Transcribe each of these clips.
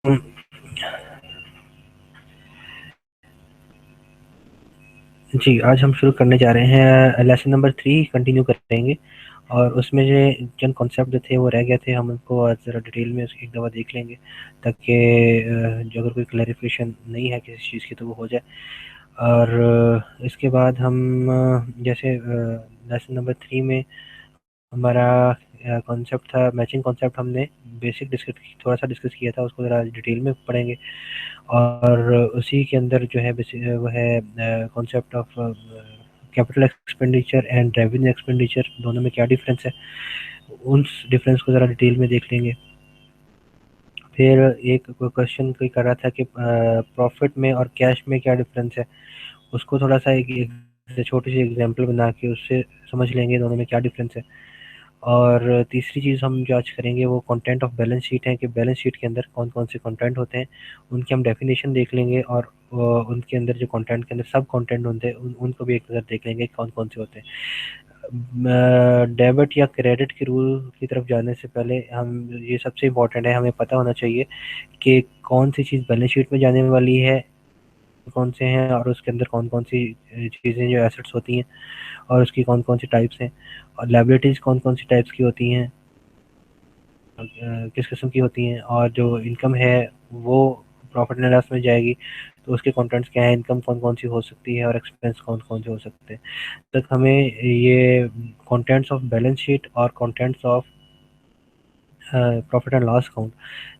जी, आज हम शुरू करने जा रहे हैं लेसन नंबर 3 कंटिन्यू करेंगे और उसमें जो चंद कॉन्सेप्ट जो थे वो रह गए थे, हम उनको आज ज़रा डिटेल में एक दफ़ा देख लेंगे ताकि जो अगर कोई क्लैरिफिकेशन नहीं है किसी चीज़ की तो वो हो जाए। और इसके बाद हम जैसे लेसन नंबर 3 में हमारा कॉन्सेप्ट था मैचिंग कॉन्सेप्ट, हमने बेसिक डिस्कस थोड़ा सा डिस्कस किया था, उसको ज़रा डिटेल में पढ़ेंगे। और उसी के अंदर जो है वो है concept of capital expenditure and revenue expenditure, दोनों में क्या डिफरेंस है, उन डिफरेंस को ज़रा डिटेल में देख लेंगे। फिर एक क्वेश्चन कोई कर रहा था कि प्रॉफिट में और कैश में क्या डिफरेंस है, उसको थोड़ा सा एक छोटी सी एग्जांपल बना के उससे समझ लेंगे दोनों में क्या डिफरेंस है। और तीसरी चीज़ हम जो आज करेंगे वो कंटेंट ऑफ बैलेंस शीट है कि बैलेंस शीट के अंदर कौन कौन से कंटेंट होते हैं, उनकी हम डेफिनेशन देख लेंगे। और उनके अंदर जो कंटेंट के अंदर सब कंटेंट होते हैं उनको भी एक नज़र देख लेंगे कौन कौन से होते हैं। डेबिट या क्रेडिट के रूल की तरफ जाने से पहले हम ये सबसे इम्पोर्टेंट है, हमें पता होना चाहिए कि कौन सी चीज़ बैलेंस शीट में जाने वाली है, कौन से हैं, और उसके अंदर कौन कौन सी चीज़ें जो एसेट्स होती हैं और उसकी कौन कौन सी टाइप्स हैं, और लाइबिलिटीज़ कौन कौन सी टाइप्स की होती हैं, किस किस्म की होती हैं, और जो इनकम है वो प्रॉफिट एंड लॉस में जाएगी तो उसके कंटेंट्स क्या हैं, इनकम कौन कौन सी हो सकती है और एक्सपेंस कौन कौन से हो सकते हैं। तक हमें ये कंटेंट्स ऑफ बैलेंस शीट और contents of profit and loss account,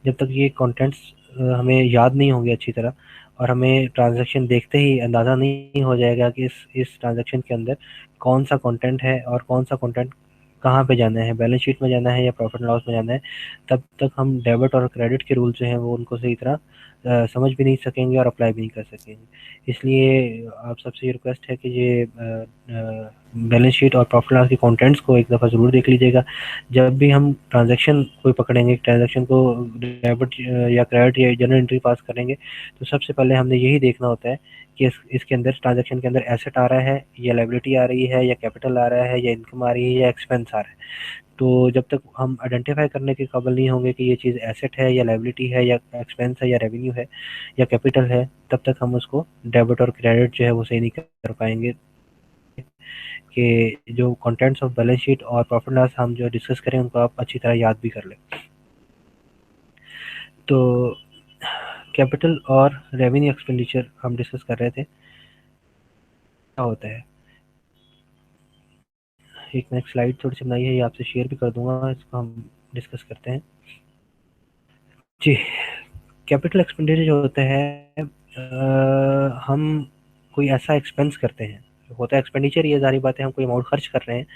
जब तक ये कंटेंट्स हमें याद नहीं होंगे अच्छी तरह और हमें ट्रांजैक्शन देखते ही अंदाज़ा नहीं हो जाएगा कि इस ट्रांजैक्शन के अंदर कौन सा कंटेंट है और कौन सा कंटेंट कहाँ पे जाना है, बैलेंस शीट में जाना है या प्रॉफिट एंड लॉस में जाना है, तब तक हम डेबिट और क्रेडिट के रूल जो हैं वो उनको सही तरह समझ भी नहीं सकेंगे और अप्लाई भी नहीं कर सकेंगे। इसलिए आप सबसे ये रिक्वेस्ट है कि ये बैलेंस शीट और प्रॉफिट एंड लॉस के कंटेंट्स को एक दफ़ा ज़रूर देख लीजिएगा। जब भी हम ट्रांजैक्शन कोई पकड़ेंगे, ट्रांजैक्शन को डेबिट या क्रेडिट या जर्नल एंट्री पास करेंगे, तो सबसे पहले हमने यही देखना होता है कि इसके अंदर ट्रांजैक्शन के अंदर एसेट आ रहा है या लायबिलिटी आ रही है या कैपिटल आ रहा है या इनकम आ रही है या एक्सपेंस आ रहा है। तो जब तक हम आइडेंटिफाई करने के काबिल नहीं होंगे कि ये चीज़ एसेट है या लायबिलिटी है या एक्सपेंस है या रेवेन्यू है या कैपिटल है, तब तक हम उसको डेबिट और क्रेडिट जो है वो सही नहीं कर पाएंगे। कि जो कंटेंट्स ऑफ बैलेंस शीट और प्रॉफिट लॉस हम जो डिस्कस करें उनको आप अच्छी तरह याद भी कर लें। तो कैपिटल और रेवेन्यू एक्सपेंडिचर हम डिस्कस कर रहे थे, क्या होता है। एक नेक्स्ट स्लाइड थोड़ी सी बनाई है, ये आपसे शेयर भी कर दूंगा, इसको हम डिस्कस करते हैं। जी, कैपिटल एक्सपेंडिचर जो होता है हम कोई ऐसा एक्सपेंस करते हैं, होता है एक्सपेंडिचर, ये सारी बातें हम कोई अमाउंट खर्च कर रहे हैं,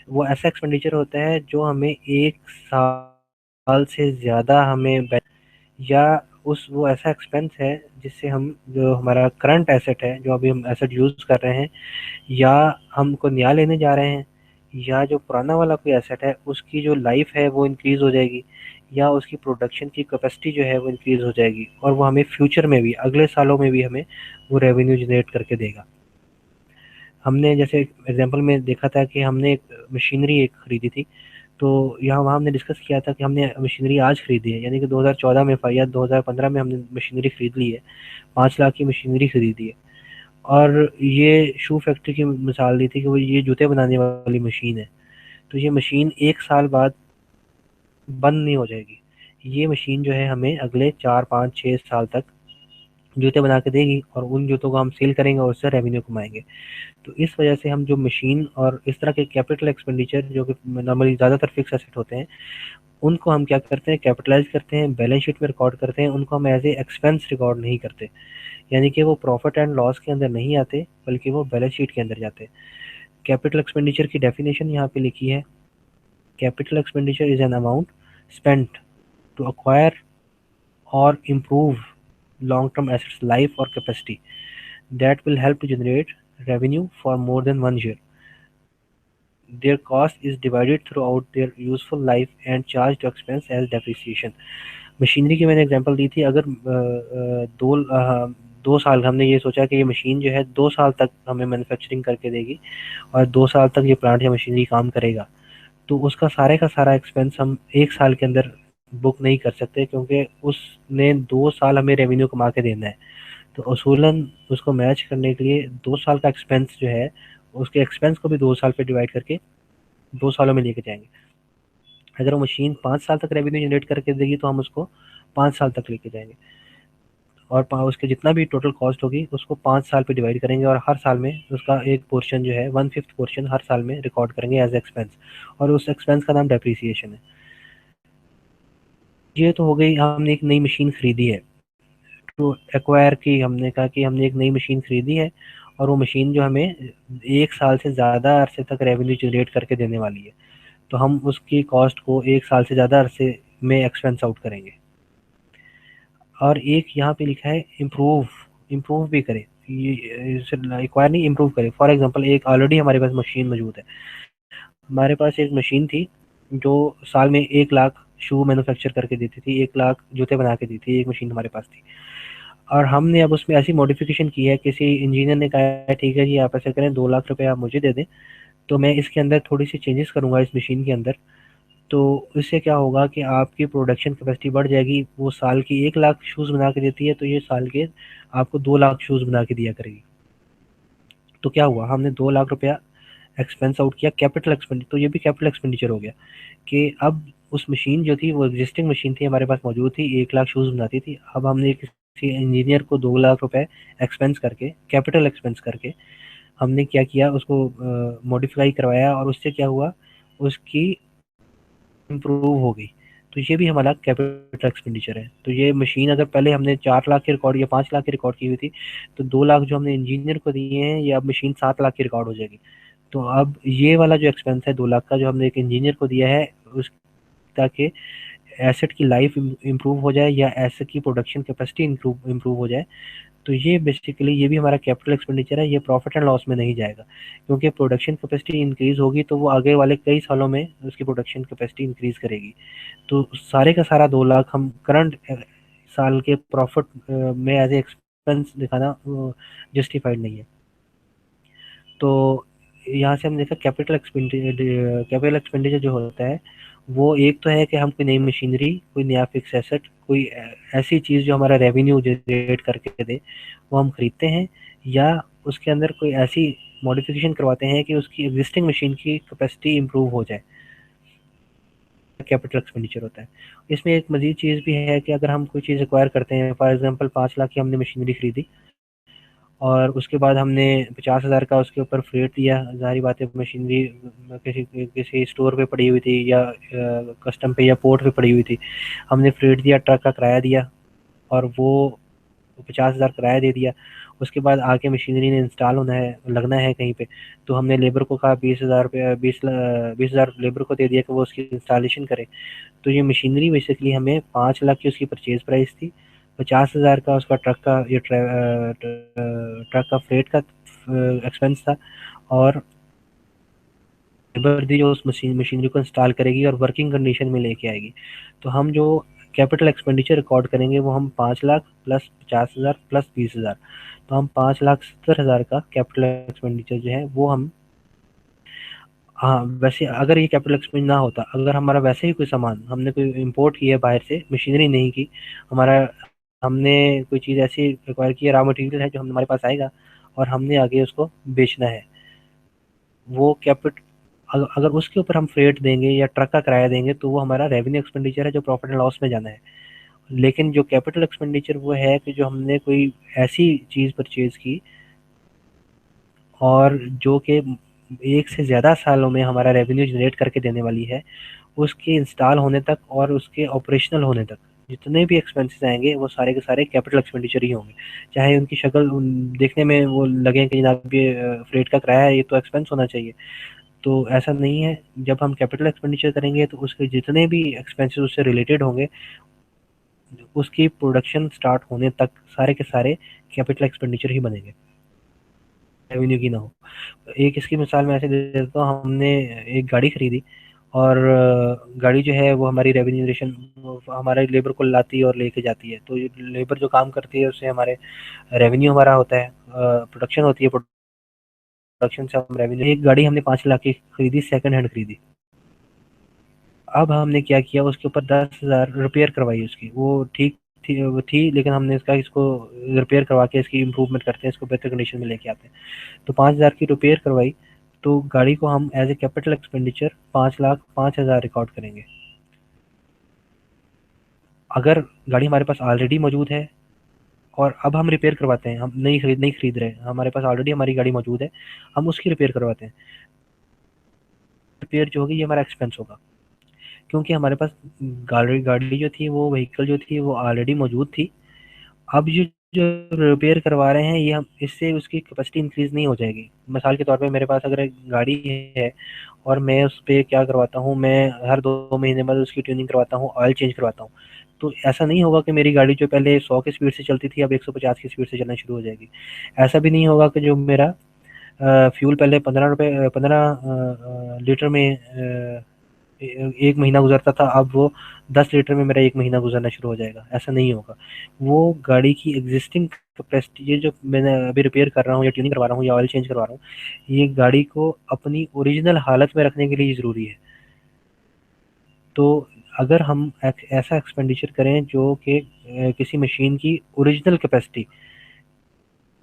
वो ऐसा एक्सपेंडिचर होता है जो हमें एक साल से ज़्यादा हमें या उस वो ऐसा एक्सपेंस है जिससे हम जो हमारा करंट एसेट है, जो अभी हम एसेट यूज़ कर रहे हैं, या हमको नया लेने जा रहे हैं, या जो पुराना वाला कोई एसेट है उसकी जो लाइफ है वो इंक्रीज़ हो जाएगी, या उसकी प्रोडक्शन की कैपेसिटी जो है वो इंक्रीज़ हो जाएगी और वो हमें फ्यूचर में भी अगले सालों में भी हमें वो रेवेन्यू जनरेट करके देगा। हमने जैसे एग्जांपल में देखा था कि हमने एक मशीनरी एक खरीदी थी, तो यहाँ वहाँ हमने डिस्कस किया था कि हमने मशीनरी आज खरीदी है, यानी कि 2014 में या 2015 में हमने मशीनरी खरीद ली है, 5 लाख की मशीनरी खरीदी है। और ये शू फैक्ट्री की मिसाल दी थी कि वो ये जूते बनाने वाली मशीन है, तो ये मशीन 1 साल बाद बंद नहीं हो जाएगी। ये मशीन जो है हमें अगले 4 5 6 साल तक जूते बना के देगी और उन जूतों को हम सेल करेंगे और उससे रेवेन्यू कमाएंगे। तो इस वजह से हम जो मशीन और इस तरह के कैपिटल एक्सपेंडिचर जो कि नॉर्मली ज़्यादातर फिक्स एसेट होते हैं, उनको हम क्या करते हैं, कैपिटलाइज करते हैं, बैलेंस शीट में रिकॉर्ड करते हैं, उनको हम एज ए एक्सपेंस रिकॉर्ड नहीं करते, यानी कि वो प्रॉफिट एंड लॉस के अंदर नहीं आते बल्कि वो बैलेंस शीट के अंदर जाते हैं। कैपिटल एक्सपेंडिचर की डेफिनेशन यहाँ पे लिखी है, capital expenditure is an amount spent to acquire or improve long-term assets life or capacity that will help to generate revenue for more than 1 year. Their cost is divided throughout their useful life and charged to expense as depreciation. Machinery की मैंने example दी थी, अगर 2 साल हमने ये सोचा कि ये मशीन जो है 2 साल तक हमें मैन्युफैक्चरिंग करके देगी और 2 साल तक ये प्लांट या मशीनरी काम करेगा, तो उसका सारे का सारा एक्सपेंस हम 1 साल के अंदर बुक नहीं कर सकते, क्योंकि उसने 2 साल हमें रेवेन्यू कमा के देना है। तो उसूलन उसको मैच करने के लिए 2 साल का एक्सपेंस जो है, उसके एक्सपेंस को भी 2 साल पे डिवाइड करके 2 सालों में लेके जाएँगे। अगर वो मशीन 5 साल तक रेवेन्यू जनरेट करके देगी तो हम उसको 5 साल तक लेके जाएँगे, और उसके जितना भी टोटल कॉस्ट होगी उसको 5 साल पे डिवाइड करेंगे, और हर साल में उसका एक पोर्शन जो है 1/5 पोर्शन हर साल में रिकॉर्ड करेंगे एज़ एक्सपेंस, और उस एक्सपेंस का नाम डेप्रिसिएशन है। ये तो हो गई, हमने एक नई मशीन खरीदी है। टू एक्वायर की, हमने कहा कि हमने एक नई मशीन खरीदी है और वो मशीन जो हमें 1 साल से ज़्यादा अरसे तक रेवेन्यू जनरेट करके देने वाली है। तो हम उसकी कॉस्ट को 1 साल से ज़्यादा अरसे में एक्सपेंस आउट करेंगे। और एक यहाँ पे लिखा है इम्प्रूव, इम्प्रूव भी करें, ये एक्वायर नहीं, इम्प्रूव करें। फॉर एग्जांपल एक ऑलरेडी हमारे पास मशीन मौजूद है। हमारे पास एक मशीन थी जो साल में 1 लाख शू मैन्युफैक्चर करके देती थी, 1 लाख जूते बना के देती थी, एक मशीन हमारे पास थी। और हमने अब उसमें ऐसी मॉडिफिकेशन की है, किसी इंजीनियर ने कहा है ठीक है जी आप ऐसा करें, 2 लाख रुपए आप मुझे दे दें, तो मैं इसके अंदर थोड़ी सी चेंजेस करूंगा इस मशीन के अंदर। तो इससे क्या होगा कि आपकी प्रोडक्शन कैपेसिटी बढ़ जाएगी। वो साल की 1 लाख शूज़ बना के देती है, तो ये साल के आपको 2 लाख शूज़ बना के दिया करेगी। तो क्या हुआ, हमने 2 लाख रुपया एक्सपेंस आउट किया, कैपिटल एक्सपेंडिचर। तो ये भी कैपिटल एक्सपेंडिचर हो गया कि अब उस मशीन जो थी वो एग्जिस्टिंग मशीन थी, हमारे पास मौजूद थी, 1 लाख शूज़ बनाती थी। अब हमने किसी इंजीनियर को 2 लाख रुपए एक्सपेंस करके, कैपिटल एक्सपेंस करके, हमने क्या किया, उसको मॉडिफाई करवाया, और उससे क्या हुआ, उसकी इम्प्रूव हो गई। तो ये भी हमारा कैपिटल एक्सपेंडिचर है। तो ये मशीन अगर पहले हमने 4 लाख की रिकॉर्ड या 5 लाख की रिकॉर्ड की हुई थी, तो 2 लाख जो हमने इंजीनियर को दिए हैं, ये अब मशीन 7 लाख की रिकॉर्ड हो जाएगी। तो अब ये वाला जो एक्सपेंस है 2 लाख का, जो हमने एक इंजीनियर को दिया है, उस ताकि एसेट की लाइफ इम्प्रूव हो जाए या एसेट की प्रोडक्शन कैपेसिटी इम्प्रूव हो जाए, तो ये बेसिकली ये भी हमारा कैपिटल एक्सपेंडिचर है। ये प्रॉफिट एंड लॉस में नहीं जाएगा, क्योंकि प्रोडक्शन कैपेसिटी इंक्रीज होगी तो वो आगे वाले कई सालों में उसकी प्रोडक्शन कैपेसिटी इंक्रीज करेगी। तो सारे का सारा 2 लाख हम करंट साल के प्रॉफिट में एज ए एक्सपेंस दिखाना जस्टिफाइड नहीं है। तो यहाँ से हम देखा कैपिटल एक्सपेंडिचर जो होता है, वो एक तो है कि हम कोई नई मशीनरी, कोई नया फिक्स एसेट, कोई ऐसी चीज़ जो हमारा रेवेन्यू जनरेट करके दे, वो हम खरीदते हैं, या उसके अंदर कोई ऐसी मॉडिफिकेशन करवाते हैं कि उसकी एग्जिस्टिंग मशीन की कैपेसिटी इंप्रूव हो जाए। कैपिटल एक्सपेंडिचर होता है। इसमें एक मजीद चीज़ भी है कि अगर हम कोई चीज़ एक्वायर करते हैं, फॉर एग्जांपल 5 लाख की हमने मशीनरी खरीदी, और उसके बाद हमने 50,000 का उसके ऊपर फ्रेट दिया। ज़ाहिर बात है मशीनरी किसी किसी स्टोर पे पड़ी हुई थी, या कस्टम पे या पोर्ट पे पड़ी हुई थी। हमने फ्रेट दिया, ट्रक का किराया दिया, और वो 50,000 किराया दे दिया। उसके बाद आके मशीनरी ने इंस्टॉल होना है, लगना है कहीं पे, तो हमने लेबर को कहा 20,000 रुपया, 20,000 लेबर को दे दिया कि वो उसकी इंस्टॉलेशन करे। तो ये मशीनरी बेसिकली हमें 5 लाख की उसकी परचेज प्राइस थी, 50,000 का उसका ट्रक का फ्रेट का एक्सपेंस था, और लेबर थी जो उस मशीनरी को इंस्टॉल करेगी और वर्किंग कंडीशन में लेके आएगी। तो हम जो कैपिटल एक्सपेंडिचर रिकॉर्ड करेंगे वो हम 5 लाख प्लस 50,000 प्लस 20,000, तो हम 5,70,000 का कैपिटल एक्सपेंडिचर जो है वो हम। हाँ, वैसे अगर ये कैपिटल एक्सपेंस ना होता, अगर हमारा वैसे ही कोई सामान हमने कोई इम्पोर्ट किया है बाहर से, मशीनरी नहीं की, हमारा हमने कोई चीज़ ऐसी एक्वायर की है, रॉ मटेरियल है जो हमारे पास आएगा और हमने आगे उसको बेचना है, वो अगर उसके ऊपर हम फ्रेट देंगे या ट्रक का किराया देंगे, तो वो हमारा रेवेन्यू एक्सपेंडिचर है जो प्रॉफिट एंड लॉस में जाना है। लेकिन जो कैपिटल एक्सपेंडिचर वो है कि जो हमने कोई ऐसी चीज़ परचेज की, और जो कि 1 से ज़्यादा सालों में हमारा रेवेन्यू जनरेट करके देने वाली है, उसके इंस्टॉल होने तक और उसके ऑपरेशनल होने तक जितने भी एक्सपेंसेस आएँगे वो सारे के सारे कैपिटल एक्सपेंडिचर ही होंगे। चाहे उनकी शक्ल देखने में वो लगे कि जनाब ये फ्रेट का किराया है, ये तो एक्सपेंस होना चाहिए। तो ऐसा नहीं है। जब हम कैपिटल एक्सपेंडिचर करेंगे तो उसके जितने भी एक्सपेंसेस उससे रिलेटेड होंगे, उसकी प्रोडक्शन स्टार्ट होने तक सारे के सारे कैपिटल एक्सपेंडिचर ही बनेंगे, रेवेन्यू की ना हो। एक इसकी मिसाल मैं ऐसे दे देता हूँ, हमने एक गाड़ी खरीदी, और गाड़ी जो है वो हमारी रेवेन्यू जनरेशन, हमारे लेबर को लाती है और लेके जाती है। तो लेबर जो काम करती है उससे हमारे रेवेन्यू हमारा होता है, प्रोडक्शन होती है, प्रोडक्शन से हम रेवेन्यू। एक गाड़ी हमने 5 लाख की खरीदी, सेकंड हैंड खरीदी। अब हमने क्या किया, उसके ऊपर 10,000 रिपेयर करवाई उसकी, वो ठीक थी, वो थी, लेकिन हमने इसका इसको रिपेयर करवा के इसकी इम्प्रूवमेंट करते हैं, इसको बेहतर कंडीशन में लेके आते हैं। तो 5,000 की रिपेयर करवाई, तो गाड़ी को हम as a capital expenditure 5,05,000 record करेंगे। अगर गाड़ी हमारे पास ऑलरेडी मौजूद है और अब हम रिपेयर करवाते हैं, हम नहीं खरीद रहे, हमारे पास ऑलरेडी हमारी गाड़ी मौजूद है, हम उसकी रिपेयर करवाते हैं, रिपेयर जो होगी ये हमारा एक्सपेंस होगा, क्योंकि हमारे पास गाड़ी गाड़ी जो थी, वो व्हीकल जो थी वो ऑलरेडी मौजूद थी। अब ये जो रिपेयर करवा रहे हैं, ये हम इससे उसकी कैपेसिटी इंक्रीज नहीं हो जाएगी। मिसाल के तौर पे मेरे पास अगर एक गाड़ी है और मैं उस पे क्या करवाता हूँ, मैं हर 2 महीने बाद उसकी ट्यूनिंग करवाता हूँ, ऑयल चेंज करवाता हूँ, तो ऐसा नहीं होगा कि मेरी गाड़ी जो पहले 100 की स्पीड से चलती थी अब 150 की स्पीड से चलना शुरू हो जाएगी। ऐसा भी नहीं होगा कि जो मेरा फ्यूल पहले 15 लीटर में 1 महीना गुजरता था, अब वो 10 लीटर में मेरा 1 महीना गुजरना शुरू हो जाएगा। ऐसा नहीं होगा। वो गाड़ी की एग्जिस्टिंग कैपेसिटी, ये जो मैंने अभी रिपेयर कर रहा हूँ या ट्यूनिंग करवा रहा हूँ या ऑयल चेंज करवा रहा हूँ, ये गाड़ी को अपनी ओरिजिनल हालत में रखने के लिए ज़रूरी है। तो अगर हम ऐसा एक्सपेंडिचर करें जो कि किसी मशीन की ओरिजिनल कैपेसिटी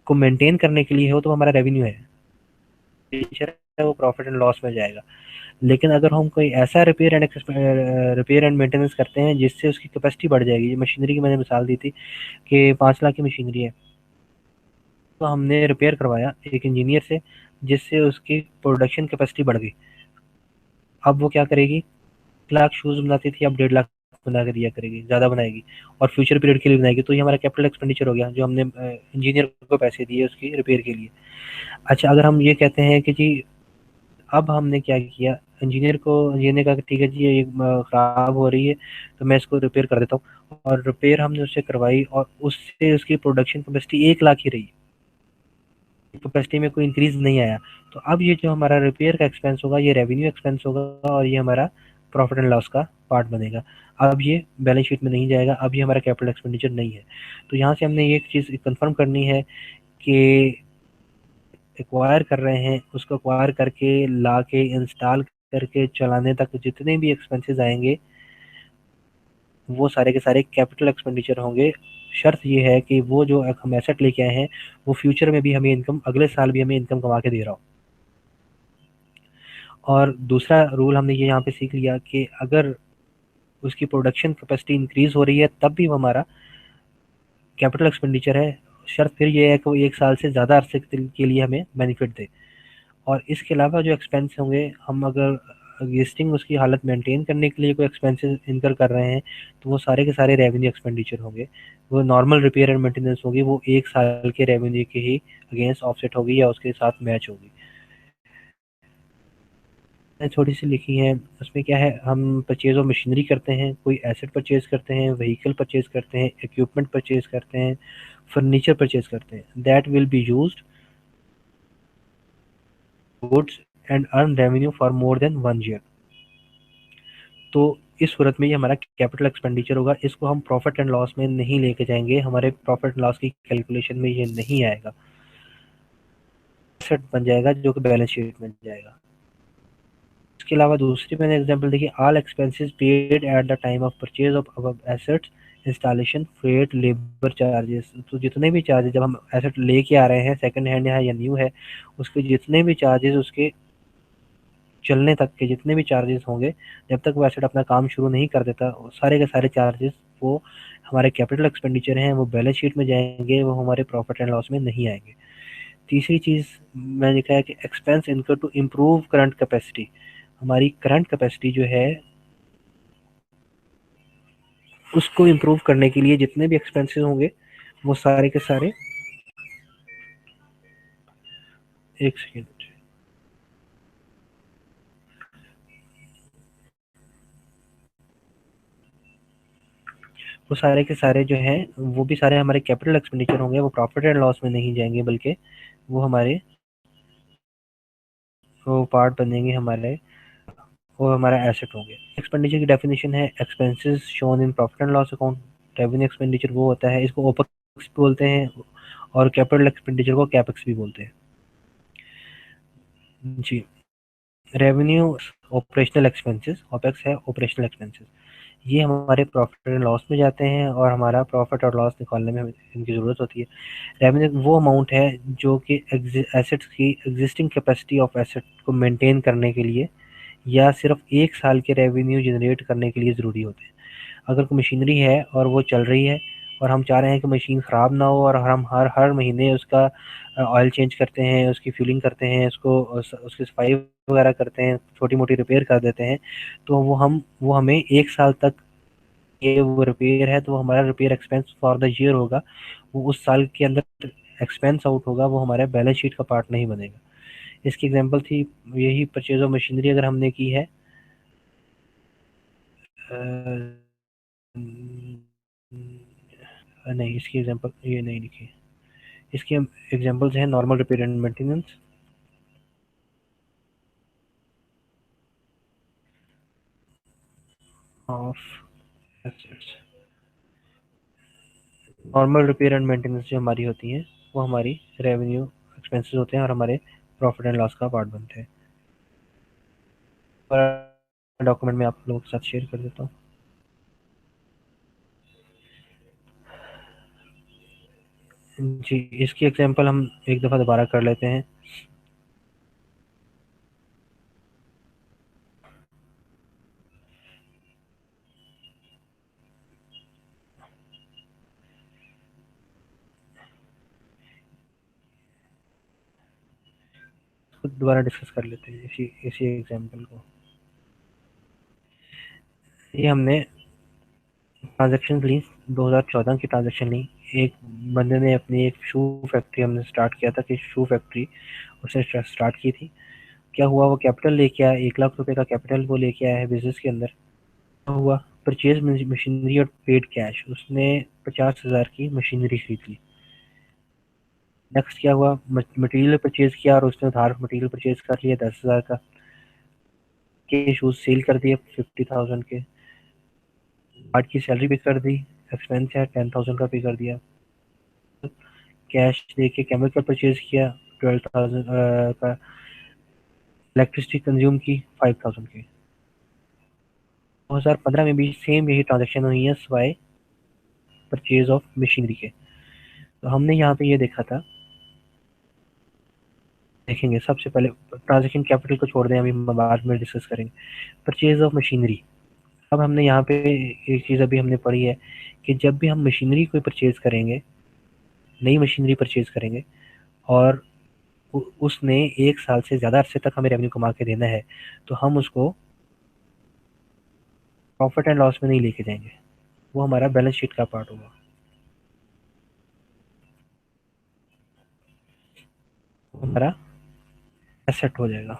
को मेंटेन करने के लिए हो, तो हमारा रेवेन्यू है वो प्रॉफिट एंड लॉस में जाएगा। लेकिन अगर हम कोई ऐसा रिपेयर एंड मेंटेनेंस करते हैं जिससे उसकी कैपेसिटी बढ़ जाएगी, मशीनरी की मैंने मिसाल दी थी कि 5 लाख की मशीनरी है, तो हमने रिपेयर करवाया एक इंजीनियर से, जिससे उसकी प्रोडक्शन कैपेसिटी बढ़ गई। अब वो क्या करेगी, 1 लाख शूज़ बनाती थी, अब 1.5 लाख बना के दिया करेगी, ज़्यादा बनाएगी और फ्यूचर पीरियड के लिए बनाएगी। तो ये हमारा कैपिटल एक्सपेंडिचर हो गया, जो हमने इंजीनियर को पैसे दिए उसकी रिपेयर के लिए। अच्छा, अगर हम ये कहते हैं कि जी अब हमने क्या किया, इंजीनियर ने कहा कि ठीक है जी, ये ख़राब हो रही है, तो मैं इसको रिपेयर कर देता हूँ, और रिपेयर हमने उससे करवाई और उससे उसकी प्रोडक्शन कैपेसिटी 1 लाख ही रही, कैपेसिटी में कोई इंक्रीज नहीं आया। तो अब ये जो हमारा रिपेयर का एक्सपेंस होगा, ये रेवेन्यू एक्सपेंस होगा और ये हमारा प्रॉफिट एंड लॉस का पार्ट बनेगा। अब ये बैलेंस शीट में नहीं जाएगा, अब ये हमारा कैपिटल एक्सपेंडिचर नहीं है। तो यहाँ से हमने ये एक चीज़ कंफर्म करनी है कि एक्वायर कर रहे हैं, उसको एक्वायर करके ला के इंस्टॉल करके चलाने तक जितने भी एक्सपेंसेस आएंगे, वो सारे के सारे कैपिटल एक्सपेंडिचर होंगे। शर्त ये है कि वो जो हम एसेट लेके आए हैं, वो फ्यूचर में भी हमें इनकम, अगले साल भी हमें इनकम कमा के दे रहा हो। और दूसरा रूल हमने ये यहाँ पे सीख लिया कि अगर उसकी प्रोडक्शन कैपेसिटी इंक्रीज हो रही है, तब भी वो हमारा कैपिटल एक्सपेंडिचर है। शर्त फिर ये है कि वो 1 साल से ज़्यादा अरसे के लिए हमें बेनिफिट दे। और इसके अलावा जो एक्सपेंस होंगे, हम अगर एग्जिस्टिंग उसकी हालत मेंटेन करने के लिए कोई एक्सपेंसेस इनकर कर रहे हैं, तो वो सारे के सारे रेवेन्यू एक्सपेंडिचर होंगे। वो नॉर्मल रिपेयर एंड मेंटेनेंस होगी, वो 1 साल के रेवेन्यू के ही अगेंस्ट ऑफसेट होगी या उसके साथ मैच होगी। थोड़ी सी लिखी है, उसमें क्या है, हम परचेज ऑफ मशीनरी करते हैं, कोई एसेट परचेज करते हैं, व्हीकल परचेज करते हैं, इक्विपमेंट परचेज करते हैं, फर्नीचर परचेज करते हैं, that will be used goods and earn revenue for more than 1 year. तो इस सूरत में ये हमारा कैपिटल एक्सपेंडिचर होगा, इसको हम प्रॉफिट एंड लॉस में नहीं लेके जाएंगे, हमारे प्रॉफिट एंड लॉस की कैलकुलेशन में ये नहीं आएगा, एसेट बन जाएगा जो कि बैलेंस शीट में जाएगा। इसके अलावा दूसरी मैंने एग्जांपल देखी, all expenses paid at the time of purchase of above assets, installation, freight, labour charges. तो जितने भी चार्जेस जब हम एसेट लेके आ रहे हैं, सेकंड हैंड है या न्यू है, उसके जितने भी चार्जेस, उसके चलने तक के जितने भी चार्जेस होंगे, जब तक वो एसेट अपना काम शुरू नहीं कर देता, वो सारे के सारे चार्जेस वो हमारे कैपिटल एक्सपेंडिचर हैं, वो बैलेंस शीट में जाएंगे, वो हमारे प्रॉफिट एंड लॉस में नहीं आएंगे। तीसरी चीज़ मैंने लिखा है कि एक्सपेंस इनकर टू इम्प्रूव करंट कैपेसिटी, हमारी करंट कैपेसिटी जो है उसको इम्प्रूव करने के लिए जितने भी एक्सपेंसेस होंगे, वो सारे के सारे, एक सेकेंड, वो सारे के सारे जो हैं, वो भी सारे हमारे कैपिटल एक्सपेंडिचर होंगे, वो प्रॉफिट एंड लॉस में नहीं जाएंगे, बल्कि वो हमारे वो पार्ट बनेंगे हमारे, वो हमारा एसेट होंगे। एक्सपेंडिचर की डेफिनेशन है, expenses shown in profit and loss account. Revenue expenditure वो होता है, इसको ओपक्स भी बोलते हैं और कैपिटल एक्सपेंडिचर को कैपेक्स भी बोलते हैं। जी। रेवेन्यू ऑपरेशनल एक्सपेंसेस, ओपेक्स है ऑपरेशनल एक्सपेंसेस, ये हमारे प्रॉफिट एंड लॉस में जाते हैं और हमारा प्रॉफिट और लॉस निकालने में इनकी ज़रूरत होती है। रेवेन्यू वो अमाउंट है जो कि एसेट्स की एग्जिस्टिंग कैपेसिटी ऑफ एसेट को मेंटेन करने के लिए या सिर्फ एक साल के रेवेन्यू जनरेट करने के लिए ज़रूरी होते हैं। अगर कोई मशीनरी है और वो चल रही है और हम चाह रहे हैं कि मशीन ख़राब ना हो और हम हर हर महीने उसका ऑयल चेंज करते हैं, उसकी फ्यूलिंग करते हैं, उसकी सफाई वगैरह करते हैं, छोटी मोटी रिपेयर कर देते हैं, तो वो हमें एक साल तक ये वो रिपेयर है तो वो हमारा repair expense for the year होगा, वो उस साल के अंदर एक्सपेंस आउट होगा, वो हमारे बैलेंस शीट का पार्ट नहीं बनेगा। इसकी एग्जांपल थी यही परचेज ऑफ मशीनरी अगर हमने की है, नहीं इसकी एग्जांपल ये नहीं लिखी। इसके एग्जांपल्स हैं normal repair and maintenance of assets. Normal repair and maintenance जो हमारी होती हैं वो हमारी रेवेन्यू एक्सपेंसेस होते हैं और हमारे प्रॉफिट एंड लॉस का पार्ट बनते हैं। और डॉक्यूमेंट में आप लोगों के साथ शेयर कर देता हूँ। जी, इसकी एग्जांपल हम एक दफ़ा दोबारा कर लेते हैं। इसको दोबारा डिस्कस कर लेते हैं इसी इसी एग्जांपल को। ये हमने ट्रांजैक्शन ली, 2014 की ट्रांजैक्शन ली। एक बंदे ने अपनी एक शू फैक्ट्री हमने स्टार्ट किया था कि शू फैक्ट्री उसने स्टार्ट की थी। क्या हुआ, वो कैपिटल लेके आया, 1 लाख रुपए का कैपिटल वो लेके आया है बिजनेस के अंदर। क्या हुआ, परचेज मशीनरी और पेड कैश, उसने 50,000 की मशीनरी खरीद ली। नेक्स्ट क्या हुआ, मटेरियल परचेज किया और उसने उधार मटेरियल परचेज कर लिया 10,000 का, के शूज सेल कर दिए 50,000 के, गार्ड की सैलरी पे कर दी, एक्सपेंस है 10,000 का पे कर दिया, कैश देके केमिकल परचेज किया 12,000 का, इलेक्ट्रिसिटी कंज्यूम की 5,000 की। 2015 में भी सेम यही ट्रांजेक्शन हुई है सिवाय परचेज ऑफ मशीनरी के। तो हमने यहाँ पे ये देखा था, देखेंगे सबसे पहले ट्रांजेक्शन कैपिटल को छोड़ दें, अभी हम बाद में डिस्कस करेंगे। परचेज ऑफ मशीनरी, अब हमने यहाँ पे एक चीज़ अभी हमने पढ़ी है कि जब भी हम मशीनरी कोई परचेज करेंगे, नई मशीनरी परचेज करेंगे और उसने एक साल से ज़्यादा अरसे तक हमें रेवेन्यू कमा के देना है, तो हम उसको प्रॉफिट एंड लॉस में नहीं लेके जाएंगे, वो हमारा बैलेंस शीट का पार्ट होगा, वो हमारा एसेट हो जाएगा।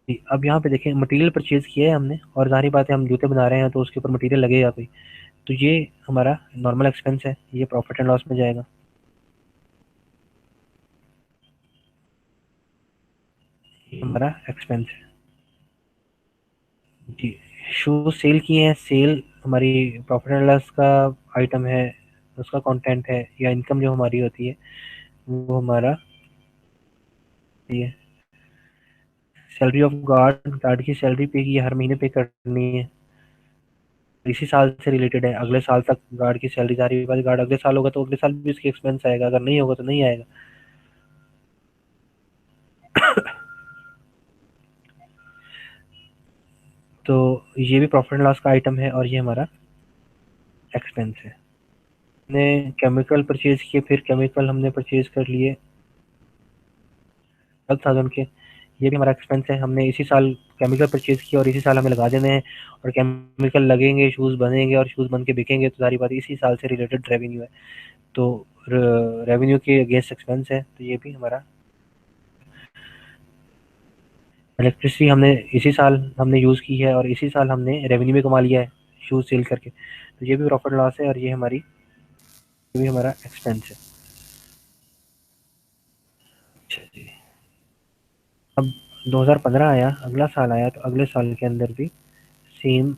जी, अब यहाँ पे देखें मटेरियल परचेज किया है हमने और जाहिर बात है हम जूते बना रहे हैं तो उसके ऊपर मटेरियल लगेगा कोई, तो ये हमारा नॉर्मल एक्सपेंस है, ये प्रॉफिट एंड लॉस में जाएगा। ये हमारा एक्सपेंस है। जी, शूज सेल किए हैं, सेल हमारी प्रॉफिट एंड लॉस का आइटम है, उसका कंटेंट है या इनकम जो हमारी होती है वो हमारा ये सैलरी ऑफ गार्ड, गार्ड की सैलरी पे की हर महीने पे करनी है, इसी साल से रिलेटेड है, अगले साल तक गार्ड की सैलरी जा रही है, गार्ड अगले साल होगा तो अगले साल भी उसकी एक्सपेंस आएगा, अगर नहीं होगा तो नहीं आएगा। तो ये भी प्रॉफिट एंड लॉस का आइटम है और ये हमारा एक्सपेंस है। हमने केमिकल परचेज किए, फिर केमिकल हमने परचेज कर लिए 12,000 के, ये भी हमारा एक्सपेंस है, हमने इसी साल केमिकल परचेज किया और इसी साल हमें लगा देने हैं, और केमिकल लगेंगे, शूज़ बनेंगे और शूज़ बन के बिकेंगे, तो सारी बात इसी साल से रिलेटेड रेवेन्यू है, तो रेवेन्यू के अगेंस्ट एक्सपेंस है, तो ये भी हमारा। इलेक्ट्रिसिटी हमने इसी साल हमने यूज़ की है और इसी साल हमने रेवेन्यू में कमा लिया है शूज़ सेल करके, तो ये भी प्रॉफिट लॉस है और ये भी हमारा एक्सपेंस है। अच्छा जी, अब 2015 आया, अगला साल आया, तो अगले साल के अंदर भी सेम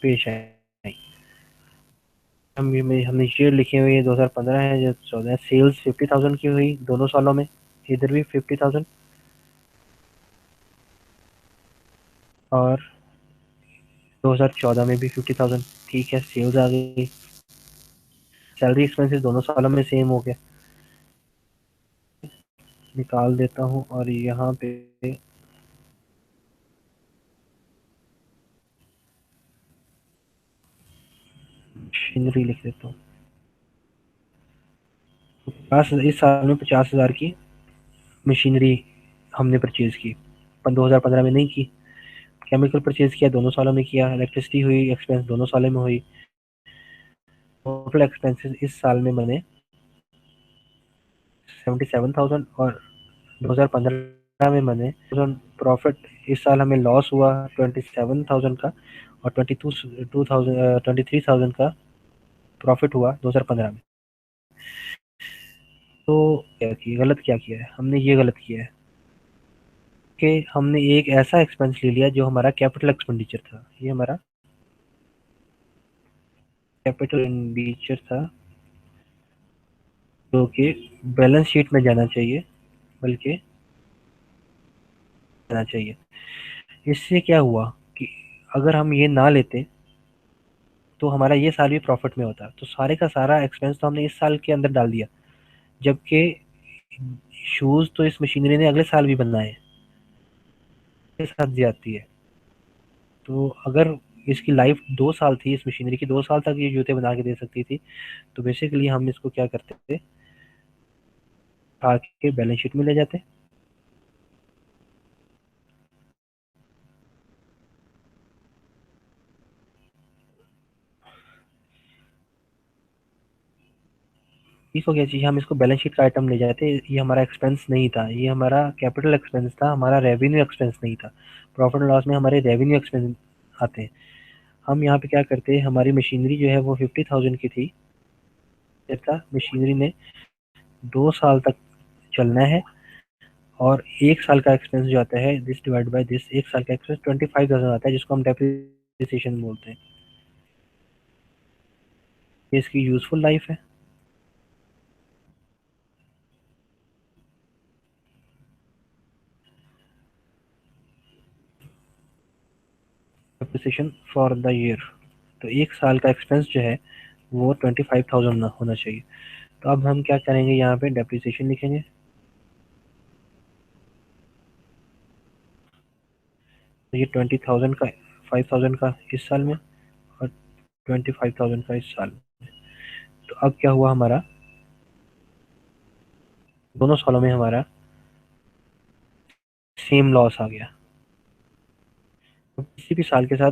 पेश आई। हमने शेयर लिखे हुए 2015 है, जो 14 सेल्स 50,000 की हुई दोनों सालों में, इधर भी 50,000 और 2014 में भी 50,000। ठीक है, सेल्स आ गई, सैलरी एक्सपेंसेस दोनों सालों में सेम हो गया, निकाल देता हूँ और यहाँ पे मशीनरी लिख देता हूँ। इस साल में 50,000 की मशीनरी हमने परचेज की, 2015 में नहीं की। केमिकल परचेज किया, दोनों सालों में किया। इलेक्ट्रिसिटी हुई, एक्सपेंस दोनों सालों में हुई। टोटल एक्सपेंसेस इस साल में बने 77,000 और 2015 में बने प्रॉफिट। इस साल हमें लॉस हुआ 27,000 का और 23,000 का प्रॉफिट हुआ 2015 में। तो क्या किया, गलत क्या किया है हमने? ये गलत किया है कि हमने एक ऐसा एक्सपेंस ले लिया जो हमारा कैपिटल एक्सपेंडिचर था। ये हमारा कैपिटल एक्सपेंडिचर था जो कि बैलेंस शीट में जाना चाहिए, बल्कि जाना चाहिए। इससे क्या हुआ कि अगर हम ये ना लेते तो हमारा ये साल भी प्रॉफिट में होता। तो सारे का सारा एक्सपेंस तो हमने इस साल के अंदर डाल दिया, जबकि शूज तो इस मशीनरी ने अगले साल भी बनाए, के साथ जाती है। तो अगर इसकी लाइफ 2 साल थी, इस मशीनरी की 2 साल तक ये जूते बना के दे सकती थी, तो बेसिकली हम इसको क्या करते थे, आके बैलेंस शीट में ले जाते। ठीक हो गया जी, हम इसको बैलेंस शीट का आइटम ले जाते। ये हमारा एक्सपेंस नहीं था, ये हमारा कैपिटल एक्सपेंस था, हमारा रेवेन्यू एक्सपेंस नहीं था। प्रॉफिट एंड लॉस में हमारे रेवेन्यू एक्सपेंस आते हैं। हम यहाँ पे क्या करते हैं, हमारी मशीनरी जो है वो 50,000 की थी, जैसा मशीनरी ने 2 साल तक चलना है, और 1 साल का एक्सपेंस जो आता है दिस डिवाइड बाय दिस, 1 साल का एक्सपेंस 25,000 आता है, जिसको हम डेप्रिसिएशन बोलते हैं। ये इसकी यूजफुल लाइफ है। डेप्रिसिएशन फॉर द ईयर, तो 1 साल का एक्सपेंस जो है वो 25,000 होना चाहिए। तो अब हम क्या करेंगे, यहाँ पे डेप्रिसिएशन लिखेंगे। तो ये 20,000 का, 5,000 का इस साल में और 25,000 का इस साल में। तो अब क्या हुआ, हमारा दोनों सालों में हमारा सेम लॉस आ गया। तो किसी भी साल के साथ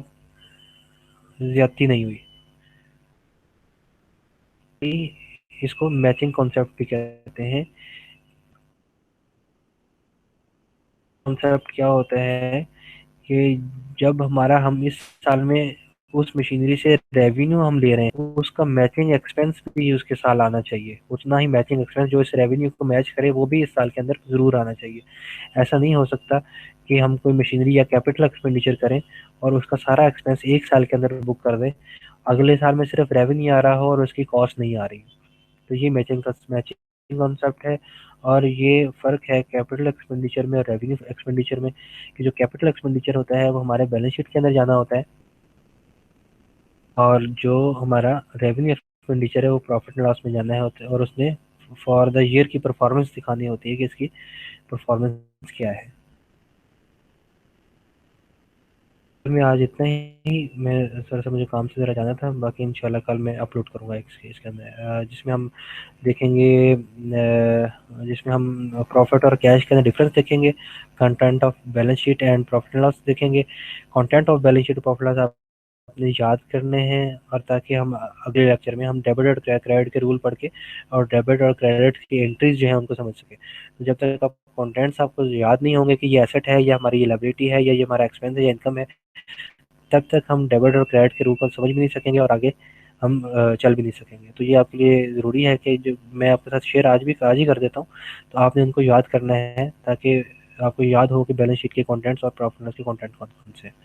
ज्यादती नहीं हुई। इसको मैचिंग कॉन्सेप्ट भी कहते हैं। कॉन्सेप्ट क्या होता है कि जब हमारा, हम इस साल में उस मशीनरी से रेवेन्यू हम ले रहे हैं, उसका मैचिंग एक्सपेंस भी उसके साल आना चाहिए। उतना ही मैचिंग एक्सपेंस जो इस रेवेन्यू को मैच करे वो भी इस साल के अंदर जरूर आना चाहिए। ऐसा नहीं हो सकता कि हम कोई मशीनरी या कैपिटल एक्सपेंडिचर करें और उसका सारा एक्सपेंस 1 साल के अंदर बुक कर दें, अगले साल में सिर्फ रेवेन्यू आ रहा हो और उसकी कॉस्ट नहीं आ रही। तो ये मैचिंग कॉन्सेप्ट है। और ये फ़र्क है कैपिटल एक्सपेंडिचर में और रेवेन्यू एक्सपेंडिचर में, कि जो कैपिटल एक्सपेंडिचर होता है वो हमारे बैलेंस शीट के अंदर जाना होता है, और जो हमारा रेवेन्यू एक्सपेंडिचर है वो प्रॉफिट एंड लॉस में जाना है होता है, और उसने फॉर द ईयर की परफॉर्मेंस दिखानी होती है कि इसकी परफॉर्मेंस क्या है। मैं आज इतना ही, मैं सर से मुझे काम से ज़रा जाना था, बाकी इंशाल्लाह कल मैं अपलोड करूँगा इसके अंदर, जिसमें हम देखेंगे, जिसमें हम प्रॉफिट और कैश के अंदर डिफरेंस देखेंगे, content of balance sheet and profit and loss देखेंगे। Content of balance sheet profit loss अपने याद करने हैं, और ताकि हम अगले लेक्चर में हम डेबिट और क्रेडिट के रूल पढ़ के और डेबिट और क्रेडिट की एंट्रीज जो है उनको समझ सके। तो जब तक आप कंटेंट्स आपको याद नहीं होंगे कि ये एसेट है या हमारी ये लायबिलिटी है या ये हमारा एक्सपेंस है या इनकम है, तब तक हम डेबिट और क्रेडिट के रूल को समझ भी नहीं सकेंगे और आगे हम चल भी नहीं सकेंगे। तो ये आपके लिए ज़रूरी है कि जो मैं आपके साथ शेयर आज ही कर देता हूँ, तो आपने उनको याद करना है ताकि आपको याद हो कि बैलेंस शीट के कंटेंट्स और प्रॉफिट एंड लॉस के कंटेंट कौन कौन से हैं।